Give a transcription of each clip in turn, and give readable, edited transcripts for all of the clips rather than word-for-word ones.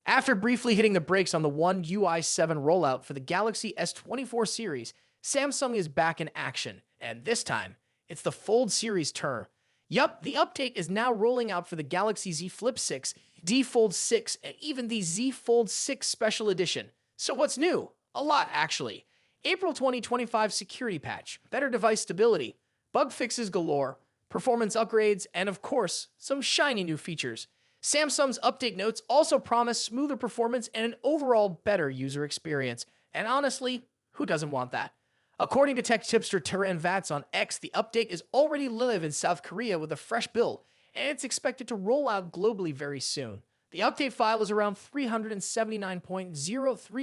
After briefly hitting the brakes on the One UI 7 rollout for the Galaxy S24 series, Samsung is back in action, and this time, it's the Fold series turn. Yup, the update is now rolling out for the Galaxy Z Flip 6, D Fold 6, and even the Z Fold 6 Special Edition. So what's new? A lot, actually. April 2025 security patch, better device stability, bug fixes galore, performance upgrades, and of course, some shiny new features. Samsung's update notes also promise smoother performance and an overall better user experience. And honestly, who doesn't want that? According to tech tipster Turan Vats on X, the update is already live in South Korea with a fresh build, and it's expected to roll out globally very soon. The update file is around 379.03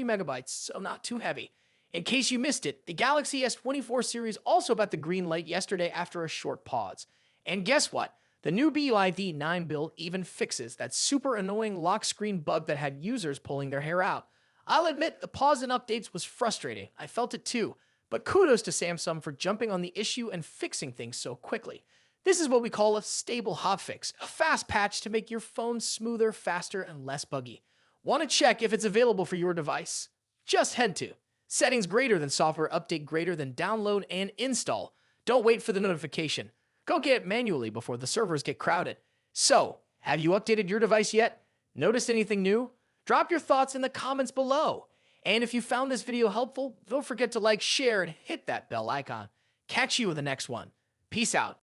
megabytes, so not too heavy. In case you missed it, the Galaxy S24 series also got the green light yesterday after a short pause. And guess what? The new BUID 9 build even fixes that super annoying lock screen bug that had users pulling their hair out. I'll admit the pause in updates was frustrating. I felt it too. But kudos to Samsung for jumping on the issue and fixing things so quickly. This is what we call a stable hotfix, a fast patch to make your phone smoother, faster, and less buggy. Want to check if it's available for your device? Just head to Settings greater than software update greater than download and install. Don't wait for the notification. Go get it manually before the servers get crowded. So, have you updated your device yet? Noticed anything new? Drop your thoughts in the comments below. And if you found this video helpful, don't forget to like, share, and hit that bell icon. Catch you in the next one. Peace out.